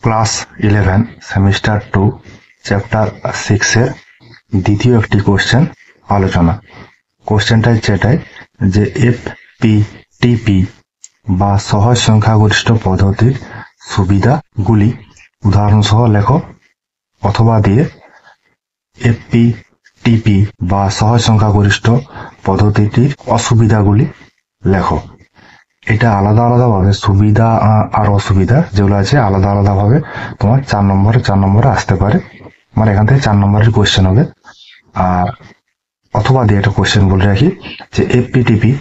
Class 11 semester 2 chapter 6 এর দ্বিতীয় একটি কোশ্চেন আলোচনা। কোশ্চেনটা এটাই যে এফপিটিপি বা সহজ সংখ্যাগরিষ্ঠ পদ্ধতির সুবিধাগুলি উদাহরণ সহ লেখো, অথবা দিয়ে এফপিটিপি বা সহজ সংখ্যাগরিষ্ঠ পদ্ধতিটির অসুবিধাগুলি লেখো। এটা আলাদা আলাদা ভাবে সুবিধা আর অসুবিধা যেগুলো আছে আলাদা আলাদা ভাবে তোমার 4 নম্বরে আসতে পারে, মানে এখান থেকে 4 নম্বরের কোশ্চেন হবে। আর অথবা দিয়ে একটা কোশ্চেন বলে রাখি যে এফপিটিপি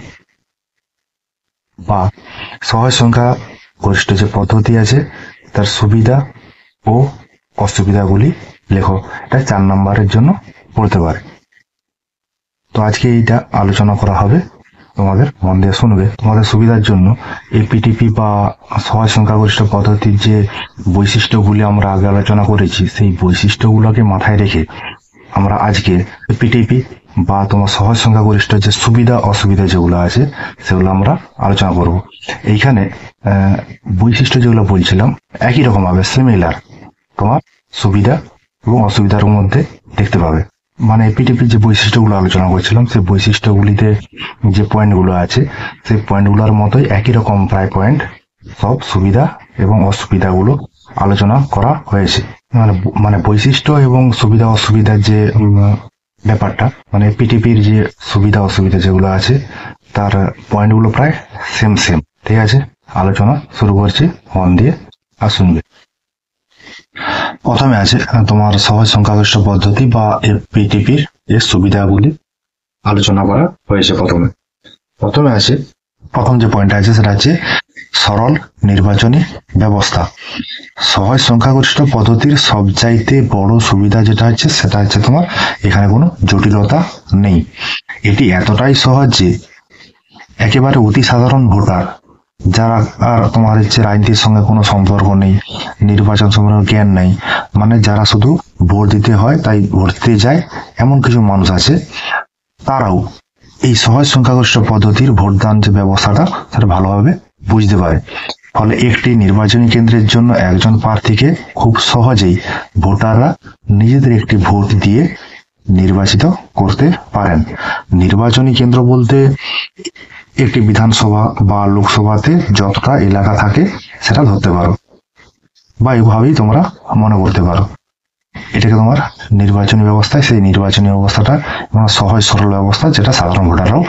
বা সহজ সংখ্যা গরিষ্ঠ যে পদ্ধতি আছে তার সুবিধা ও অসুবিধাগুলি লেখো। এটা 4 নম্বরের জন্য পড়তে পারে। তো আজকে এইটা আলোচনা করা হবে, তোমাদের মন দিয়ে শুনবে। তোমাদের সুবিধার জন্য এপিটিপি বা সহজ সংখ্যাগরিষ্ঠ পদ্ধতির যে বৈশিষ্ট্যগুলি আমরা আগে আলোচনা করেছি, সেই বৈশিষ্ট্যগুলোকে মাথায় রেখে আমরা আজকে এপিটিপি বা তোমার সহজ সংখ্যাগরিষ্ঠ যে সুবিধা অসুবিধা যেগুলো আছে সেগুলো আমরা আলোচনা করব। এইখানে বৈশিষ্ট্য যেগুলো বলছিলাম একই রকম ভাবে সিমিলার তোমার সুবিধা এবং অসুবিধার মধ্যে দেখতে পাবে। মানে এপিটিপির যে বৈশিষ্ট্যগুলো আলোচনা করছিলাম সেই বৈশিষ্ট্যগুলিতে যে পয়েন্টগুলো আছে সেই পয়েন্টগুলোর মতোই একই রকম প্রায় পয়েন্ট সব সুবিধা এবং অসুবিধাগুলো আলোচনা করা হয়েছে। মানে বৈশিষ্ট্য এবং সুবিধা অসুবিধার যে ব্যাপারটা, মানে এপিটিপির যে সুবিধা অসুবিধা যেগুলো আছে তার পয়েন্টগুলো প্রায় সেম। ঠিক আছে, আলোচনা শুরু করছি, মন দিয়ে আর শুনবে। প্রথমে আছে তোমার সহজ সংখ্যাগরিষ্ঠ পদ্ধতি বা এফপিটিপির এর সুবিধাগুলি আলোচনা করা হয়েছে। প্রথমে আছে প্রথম যে পয়েন্টটা আছে সেটা হচ্ছে সরল নির্বাচনী ব্যবস্থা। সহজ সংখ্যাগরিষ্ঠ পদ্ধতির সবচাইতে বড় সুবিধা যেটা হচ্ছে সেটা হচ্ছে তোমার এখানে কোনো জটিলতা নেই। এটি এতটাই সহজ যে একেবারে অতি সাধারণ ভোটার যারা আর তোমার হচ্ছে রাজনীতির সঙ্গে কোনো সম্পর্ক নেই, নির্বাচন সম্পর্কে জ্ঞান নেই, মানে যারা শুধু ভোট দিতে হয় তাই ভোট দিতে যায় এমন কিছু মানুষ আছে, তারাও এই সহজ সংখ্যাগরিষ্ঠ পদ্ধতির ভোটদান যে ব্যবস্থাটা সেটা ভালোভাবে বুঝতে পারে। ফলে একটি নির্বাচনী কেন্দ্রের জন্য একজন প্রার্থীকে খুব সহজেই ভোটাররা নিজেদের একটি ভোট দিয়ে নির্বাচিত করতে পারেন। নির্বাচনী কেন্দ্র বলতে একটি বিধানসভা বা লোকসভাতে যতটা এলাকা থাকে সেটা ধরতে পারো, বা এইভাবেই তোমরা মনে করতে পারো। এটাকে তোমার নির্বাচনী ব্যবস্থায় সেই নির্বাচনী ব্যবস্থাটা সহজ সরল ব্যবস্থা যেটা সাধারণ ভোটাররাও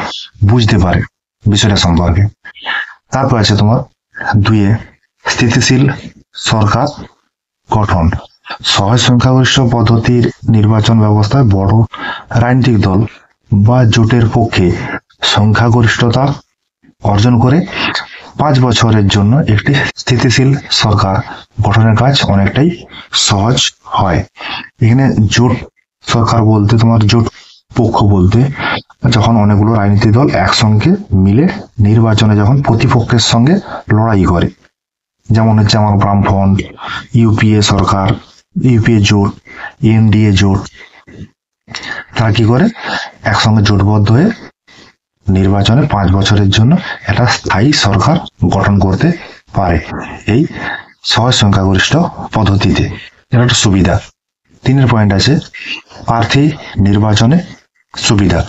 বুঝতে পারে বিষয়টা সম্পর্কে। তারপর আছে তোমার 2 স্থিতিশীল সরকার গঠন। সহজ সংখ্যাগরিষ্ঠ পদ্ধতির নির্বাচন ব্যবস্থায় বড় রাজনৈতিক দল বা জোটের পক্ষে সংখ্যাগরিষ্ঠতা অর্জন করে 5 বছরের জন্য একটি স্থিতিশীল সরকার গঠনের কাজ অনেকটাই সহজ হয়। এখানে জোট সরকার বলতে তোমার জোট পক্ষ বলতে যখন অনেকগুলো রাজনৈতিক দল একসঙ্গে মিলে নির্বাচনে যখন প্রতিপক্ষের সঙ্গে লড়াই করে, যেমন হচ্ছে আমার বামফ্রন্ট, ইউপিএ সরকার, ইউপিএ জোট, এনডিএ জোট, তারা কি করে একসঙ্গে জোটবদ্ধ হয়ে নির্বাচনে 5 বছরের জন্য একটা স্থায়ী সরকার গঠন করতে পারে এই সহজ সংখ্যাগরিষ্ঠ পদ্ধতিতে। এটা একটা সুবিধা। 3 পয়েন্ট আছে প্রার্থী নির্বাচনে সুবিধা।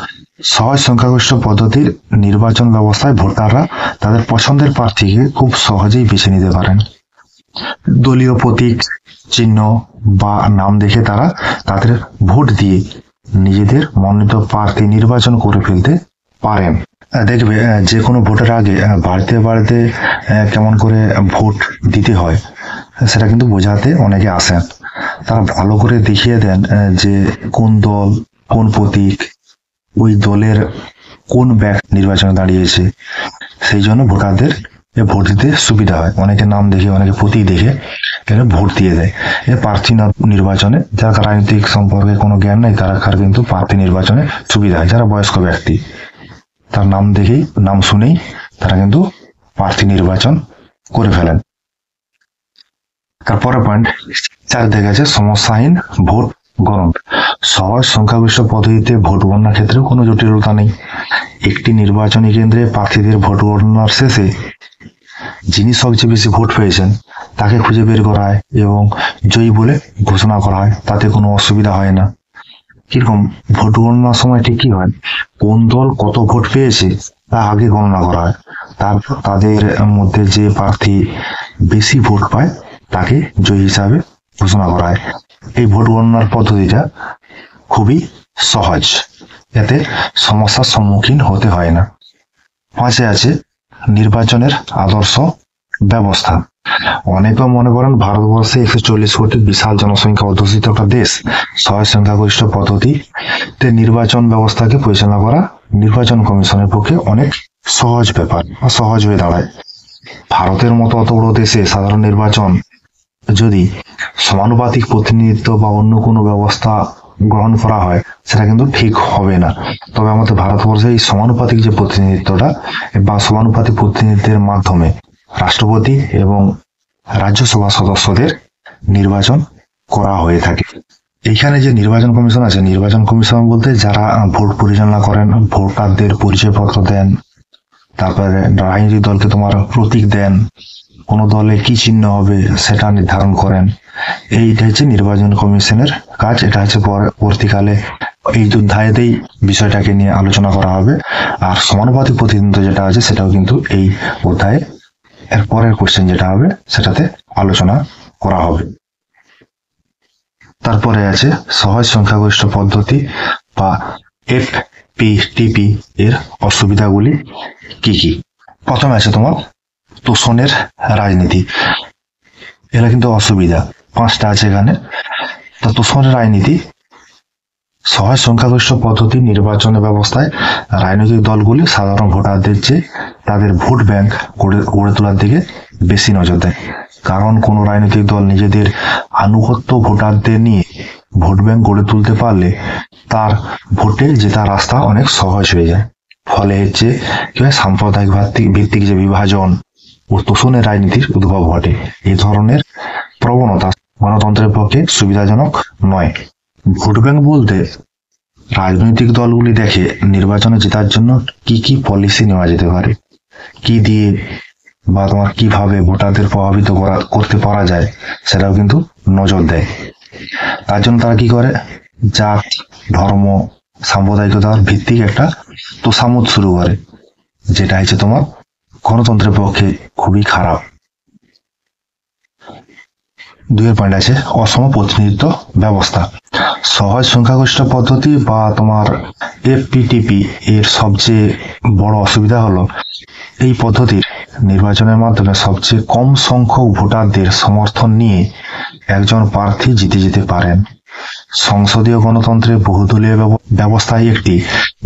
সহজ সংখ্যাগরিষ্ঠ পদ্ধতির নির্বাচন ব্যবস্থায় ভোটাররা তাদের পছন্দের প্রার্থীকে খুব সহজেই বেছে নিতে পারেন। দলীয় প্রতীক, চিহ্ন বা নাম দেখে তারা তাদের ভোট দিয়ে নিজেদের মনোনীত প্রার্থী নির্বাচন করে ফেলতে পারেন। দেখবে যে কোনো ভোটের আগে বাড়িতে কেমন করে ভোট দিতে হয় সেটা কিন্তু বোঝাতে অনেকে আসেন। তারা ভালো করে দেখিয়ে দেন যে কোন দল, কোন প্রতীক, ওই দলের কোন ব্যক্তি নির্বাচনে দাঁড়িয়েছে। সেই জন্য ভোটারদের ভোট দিতে সুবিধা হয়। অনেকে নাম দেখে, অনেকে প্রতীক দেখে ভোট দিয়ে দেয়। প্রার্থী নির্বাচনে যারা রাজনৈতিক সম্পর্কে কোনো জ্ঞান নেই তারা কিন্তু প্রার্থী নির্বাচনে সুবিধা হয়। যারা বয়স্ক ব্যক্তি তার নাম দেখেই, নাম শুনেই তারা কিন্তু প্রার্থী নির্বাচন করে ফেলেন। তারপরে পয়েন্ট 4 দেখা যাচ্ছে সমস্যাহীন ভোট গ্রহণ। সহজ সংখ্যাগরিষ্ঠ পদ্ধতিতে ভোট গণনার ক্ষেত্রে কোনো জটিলতা নেই। একটি নির্বাচনী কেন্দ্রে প্রার্থীদের ভোট গণনার শেষে যিনি সবচেয়ে বেশি ভোট পেয়েছেন তাকে খুঁজে বের করা হয় এবং জয়ী বলে ঘোষণা করা হয়, তাতে কোনো অসুবিধা হয় না। কিরকম ভোট গণনার সময় ঠিক কি হয়, কোন দল কত ভোট পেয়েছে তা আগে গণনা করা হয়, তারপর তাদের মধ্যে যে প্রার্থী বেশি ভোট পায় তাকে জয়ী হিসাবে ঘোষণা করা হয়। এই ভোট গণনার পদ্ধতিটা খুবই সহজ, এতে সমস্যার সম্মুখীন হতে হয় না। 5 আছে নির্বাচনের আদর্শ ব্যবস্থা। অনেকে মনে করেন ভারতবর্ষে 140 কোটি বিশাল জনসংখ্যা অধ্যুষিত একটা দেশ, সহজ সংখ্যাগরিষ্ঠ পদ্ধতিতে নির্বাচন ব্যবস্থাকে পরিচালনা করা নির্বাচন কমিশনের পক্ষে অনেক সহজ ব্যাপার বা সহজ হয়ে দাঁড়ায়। ভারতের মতো অত বড় দেশে সাধারণ নির্বাচন যদি সমানুপাতিক প্রতিনিধিত্ব বা অন্য কোনো ব্যবস্থা গ্রহণ করা হয় সেটা কিন্তু ঠিক হবে না। তবে আমাদের ভারতবর্ষে এই সমানুপাতিক যে প্রতিনিধিত্বটা বা সমানুপাতিক প্রতিনিধিত্বের মাধ্যমে রাষ্ট্রপতি এবং রাজ্যসভা সদস্যদের নির্বাচন করা হয়ে থাকে। এইখানে যে নির্বাচন কমিশন আছে, নির্বাচন কমিশন বলতে যারা ভোট পরিচালনা করেন, ভোটারদের পরিচয়পত্র দেন, তারপরে রাজনৈতিক দলকে তোমার প্রতীক দেন, কোন দলে কি চিহ্ন হবে সেটা নির্ধারণ করেন। এইটা হচ্ছে নির্বাচন কমিশনের কাজ। এটা হচ্ছে পরবর্তীকালে এই অধ্যায়েতেই বিষয়টাকে নিয়ে আলোচনা করা হবে। আর সমানুপাতিক প্রতিনিধিত্ব যেটা আছে সেটাও কিন্তু এই অধ্যায়ে এর পরের কোশ্চেন যেটা হবে সেটাতে আলোচনা করা হবে। তারপরে আছে সহজ সংখ্যাগরিষ্ঠ পদ্ধতি বা FPTP এর অসুবিধাগুলি কি কি। প্রথমে আছে তোমার তোষণের রাজনীতি, এটা কিন্তু অসুবিধা। 5টা আছে এখানে। তো তোষণের রাজনীতি, সহজ সংখ্যাগরিষ্ঠ পদ্ধতি নির্বাচনের ব্যবস্থায় রাজনৈতিক দলগুলি সাধারণ ভোটারদের চেয়ে তাদের ভোট ব্যাংক গড়ে তোলার দিকে বেশি নজর দেয়। কারণ কোনো রাজনৈতিক দল নিজেদের আনুগত্য ভোটারদের নিয়ে ভোট ব্যাংক গড়ে তুলতে পারলে তার ভোটে জেতার রাস্তা অনেক সহজ হয়ে যায়। ফলে হচ্ছে কি হয়, সাম্প্রদায়িক ভিত্তিক যে বিভাজন ও তোষণের রাজনীতির উদ্ভব ঘটে। এই ধরনের প্রবণতা গণতন্ত্রের পক্ষে সুবিধাজনক নয়। ভোট ব্যাংক বলতে রাজনৈতিক দলগুলি দেখে নির্বাচনে জেতার জন্য কি কি পলিসি নেওয়া যেতে পারে, কি দিয়ে বা তোমার কিভাবে ভোটারদের প্রভাবিত করতে পারা যায় সেটাও কিন্তু নজর দেয়। তার জন্য তারা কি করে, জাত, ধর্ম, সাম্প্রদায়িকতার ভিত্তিক একটা তোষামোদ শুরু করে, যেটা হচ্ছে তোমার গণতন্ত্রের পক্ষে খুবই খারাপ। 2 পয়েন্ট আছে অসম প্রতিনিধিত্ব ব্যবস্থা। সহজ সংখ্যাগরিষ্ঠ পদ্ধতি বা তোমার FPTP এর সবচেয়ে বড় অসুবিধা হলো এই পদ্ধতির নির্বাচনের মাধ্যমে সবচেয়ে কম সংখ্যক ভোটারদের সমর্থন নিয়ে একজন প্রার্থী জিতে যেতে পারেন। সংসদীয় গণতন্ত্রের বহুদলীয় ব্যবস্থায় একটি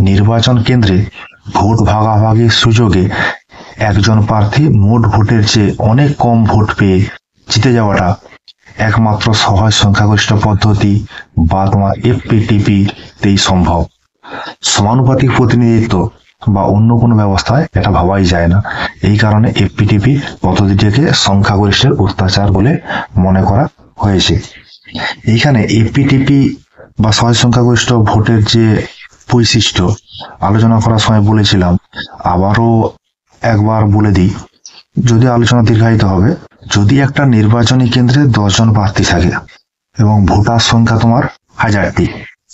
নির্বাচন কেন্দ্রে ভোট ভাগাভাগির সুযোগে একজন প্রার্থী মোট ভোটের চেয়ে অনেক কম ভোট পেয়ে জিতে যাওয়াটা একমাত্র সহজ সংখ্যাগরিষ্ঠ পদ্ধতি বা তোমার FPTP তেই সম্ভব। সমানুপাতিক প্রতিনিধিত্ব বা অন্য কোনো ব্যবস্থায় এটা ভাবাই যায় না। এই কারণে FPTP পদ্ধতিটিকে সংখ্যাগরিষ্ঠের অত্যাচার বলে মনে করা হয়েছে। এইখানে FPTP বা সহজ সংখ্যাগরিষ্ঠ ভোটের যে বৈশিষ্ট্য আলোচনা করার সময় বলেছিলাম, আবারও একবার বলে দিই, যদি আলোচনা দীর্ঘায়িত হবে। যদি একটা নির্বাচনী কেন্দ্রে 10 জন প্রার্থী থাকে এবং ভোটার সংখ্যা তোমার 1000টি,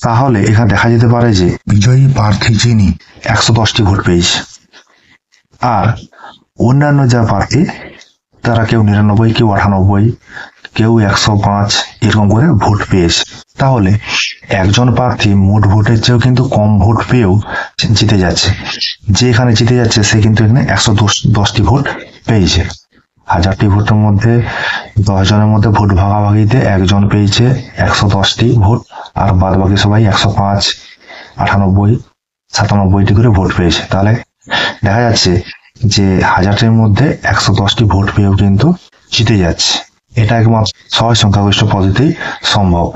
তাহলে এখানে দেখা যেতে পারে যে বিজয়ী প্রার্থী যিনি 110টি ভোট পেয়েছে, আর অন্যান্য যা প্রার্থী তারা কেউ 99, কেউ 98, কেউ 105 এরকম করে ভোট পেয়েছে। তাহলে একজন প্রার্থী মোট ভোটের চেয়েও কিন্তু কম ভোট পেয়েও জিতে যাচ্ছে। যে এখানে জিতে যাচ্ছে সে কিন্তু এখানে 110টি ভোট পেয়েছে। 1000টি ভোটের মধ্যে 10 জনের মধ্যে ভোট ভাগাভাগিতে একজন পেয়েছে 110টি ভোট, আর বাদ বাকি সবাই 105, 98, 97টি করে ভোট পেয়েছে। তাহলে দেখা যাচ্ছে যে 1000টির মধ্যে 110টি ভোট পেয়েও কিন্তু জিতে যাচ্ছে। এটা একমাত্র সহজ সংখ্যাগরিষ্ঠ পদ্ধতি সম্ভব,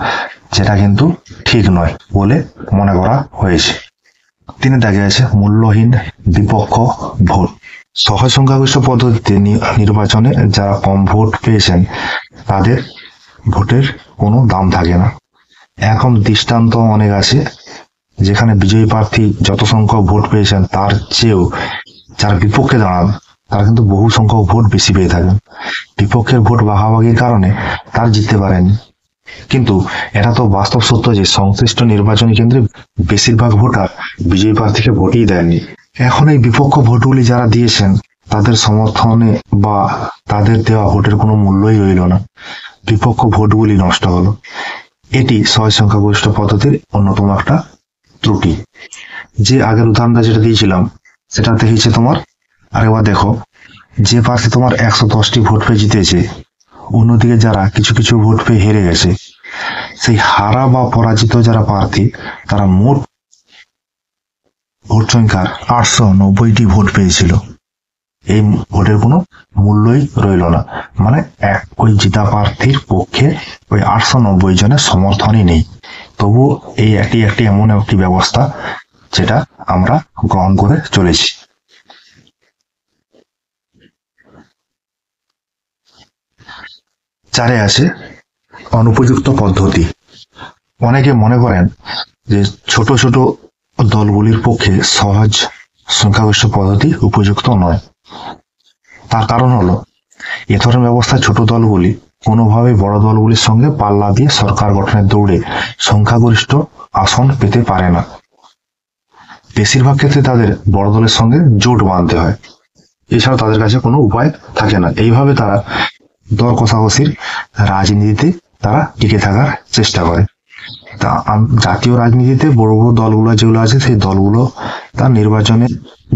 যেটা কিন্তু ঠিক নয় বলে মনে করা হয়েছে। 3 দাগে আছে মূল্যহীন বিপক্ষ ভোট। সহজ সংখ্যাগরিষ্ঠ পদ্ধতিতে নির্বাচনে যারা কম ভোট পেয়েছেন তাদের ভোটের কোনো দাম থাকে না। এখন দৃষ্টান্ত অনেক আছে যেখানে বিজয়ী প্রার্থী যত সংখ্যক ভোট পেয়েছেন তার চেয়েও যারা বিপক্ষে দাঁড়ান তারা কিন্তু বহু সংখ্যক ভোট বেশি পেয়ে থাকেন। বিপক্ষের ভোট ভাগাভাগির কারণে তার জিততে পারেনি। কিন্তু এটা তো বাস্তব সত্য যে সংশ্লিষ্ট নির্বাচনী কেন্দ্রে বেশিরভাগ ভোটার বিজয়ী প্রার্থীকে ভোটই দেননি। এখন এই বিপক্ষ ভোটগুলি যারা দিয়েছেন তাদের সমর্থনে বা তাদের দেওয়া ভোটের কোনো মূল্যই রইল না, বিপক্ষ ভোটগুলি নষ্ট হলো। এটি সহজ সংখ্যাগরিষ্ঠ পদ্ধতির অন্যতম একটা ত্রুটি। যে আগের উদাহরণটা যেটা দিয়েছিলাম সেটা দেখিয়েছে তোমার, আরেকবার দেখো, যে প্রার্থী তোমার 110টি ভোট পেয়ে জিতেছে, অন্যদিকে যারা কিছু কিছু ভোট পেয়ে হেরে গেছে, সেই হারা বা পরাজিত যারা প্রার্থী তারা মোট ভোট সংখ্যার 890টি ভোট পেয়েছিল। এই ভোটের কোনো মূল্যই রইল না, মানে ওই জিতা প্রার্থীর পক্ষে ওই 890 জনের সমর্থনই নেই। তবু এই একটি এমন একটি ব্যবস্থা যেটা আমরা গ্রহণ করে চলেছি। চারে আছে অনুপযুক্ত পদ্ধতি। অনেকে মনে করেন যে ছোট ছোট দলগুলির পক্ষে সহজ সংখ্যাগরিষ্ঠ পদ্ধতি উপযুক্ত নয়। তার কারণ হলো এ ধরনের ব্যবস্থায় ছোট দলগুলি কোনোভাবেই বড় দলগুলির সঙ্গে পাল্লা দিয়ে সরকার গঠনের দৌড়ে সংখ্যাগরিষ্ঠ আসন পেতে পারে না। বেশিরভাগ ক্ষেত্রে তাদের বড় দলের সঙ্গে জোট বাঁধতে হয়, এছাড়া তাদের কাছে কোনো উপায় থাকে না। এইভাবে তারা দর কষাকষির রাজনীতিতে তারা টিকে থাকার চেষ্টা করে। তা জাতীয় রাজনীতিতে বড় বড় দলগুলো যেগুলো আছে সেই দলগুলো তার নির্বাচনে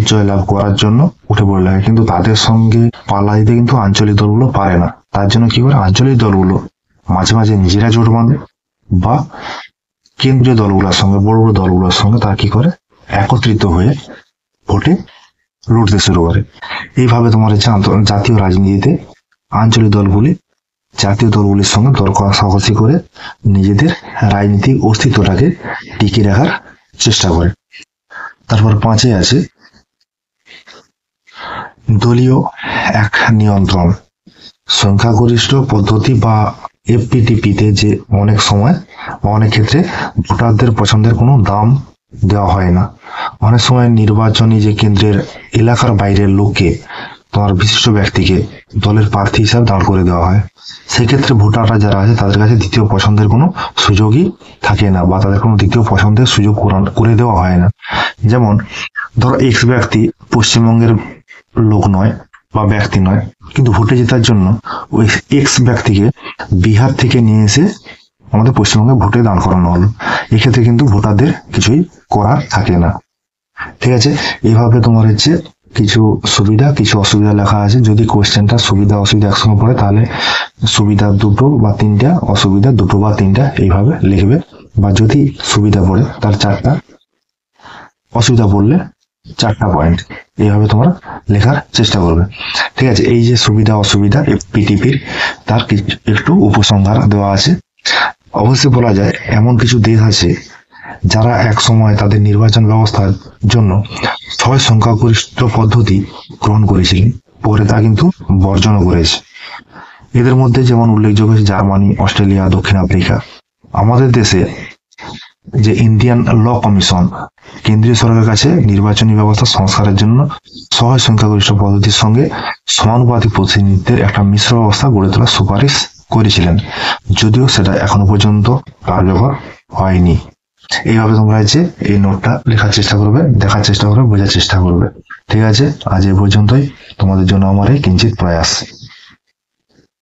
জয়লাভ করার জন্য উঠে পড়ে লাগে, কিন্তু তাদের সঙ্গে পাল্লা দিতে কিন্তু আঞ্চলিক দলগুলো পারে না। তার জন্য কি করে, আঞ্চলিক দলগুলো মাঝে মাঝে নিজেরা জোট বাঁধে বা কেন্দ্রীয় দলগুলোর সঙ্গে, বড় বড় দলগুলোর সঙ্গে তারা কি করে, একত্রিত হয়ে ভোটে লড়তে শুরু করে। এইভাবে তোমার হচ্ছে জাতীয় রাজনীতিতে আঞ্চলিক দলগুলি জাতীয় দলগুলির সঙ্গে দর কষাকষি করে নিজেদের রাজনৈতিক অস্তিত্বটাকে টিকিয়ে রাখার চেষ্টা করে। তারপর 5-এ আছে দলীয় এক নিয়ন্ত্রণ। সংখ্যাগরিষ্ঠ পদ্ধতি বা এফপিটিপিতে যে অনেক সময় বা অনেক ক্ষেত্রে ভোটারদের পছন্দের কোনো দাম দেওয়া হয় না। অনেক সময় নির্বাচনী যে কেন্দ্রের এলাকার বাইরের লোককে, তোমার বিশিষ্ট ব্যক্তিকে দলের প্রার্থী হিসাবে দাঁড় করে দেওয়া হয়। সেক্ষেত্রে ভোটাররা যারা আছে তাদের কাছে দ্বিতীয় পছন্দের কোনো সুযোগই থাকে না, বা তাদের কোনো দ্বিতীয় পছন্দের সুযোগ করে দেওয়া হয় না। যেমন ধরো এক্স ব্যক্তি পশ্চিমবঙ্গের লোক নয় বা ব্যক্তি নয়, কিন্তু ভোটে জেতার জন্য ওই এক্স ব্যক্তিকে বিহার থেকে নিয়ে এসে আমাদের পশ্চিমবঙ্গে ভোটে দাঁড় করানো হলো। এক্ষেত্রে কিন্তু ভোটারদের কিছুই করার থাকে না। ঠিক আছে, এইভাবে তোমার হচ্ছে কিছু সুবিধা কিছু অসুবিধা লেখা আছে। যদি কোশ্চেনটা সুবিধা অসুবিধা একসঙ্গে পড়ে তাহলে সুবিধা 2 বা 3টা, অসুবিধা 2 বা 3টা এইভাবে লিখবে। বা যদি সুবিধা পড়ে তাহলে 4টা, অসুবিধা পড়লে 4টা পয়েন্ট, এইভাবে তোমরা লেখার চেষ্টা করবে। ঠিক আছে, এই যে সুবিধা অসুবিধা এফপিটিপির তার একটু উপসংহার দেওয়া আছে। অবশ্যই বলা যায় এমন কিছু দেশ আছে যারা এক সময় তাদের নির্বাচন ব্যবস্থার জন্য ছয় সংখ্যাগরিষ্ঠ পদ্ধতি গ্রহণ করেছিলেন, পরে তা কিন্তু বর্জনও করেছে। এদের মধ্যে যেমন উল্লেখযোগ্য জার্মানি, অস্ট্রেলিয়া, দক্ষিণ আফ্রিকা। আমাদের দেশে যে ইন্ডিয়ান ল কমিশন কেন্দ্রীয় সরকারের কাছে নির্বাচনী ব্যবস্থা সংস্কারের জন্য সহজ সংখ্যাগরিষ্ঠ পদ্ধতির সঙ্গে সমানুপাতিক প্রতিনিধিত্বের একটা মিশ্র ব্যবস্থা গড়ে তোলার সুপারিশ করেছিলেন, যদিও সেটা এখনো পর্যন্ত কার্যকর হয়নি। এইভাবে তোমরা হচ্ছে এই নোটটা লেখার চেষ্টা করবে, দেখার চেষ্টা করবে, বোঝার চেষ্টা করবে। ঠিক আছে, আজ এই পর্যন্তই। তোমাদের জন্য আমার এই কিঞ্চিত প্রয়াস।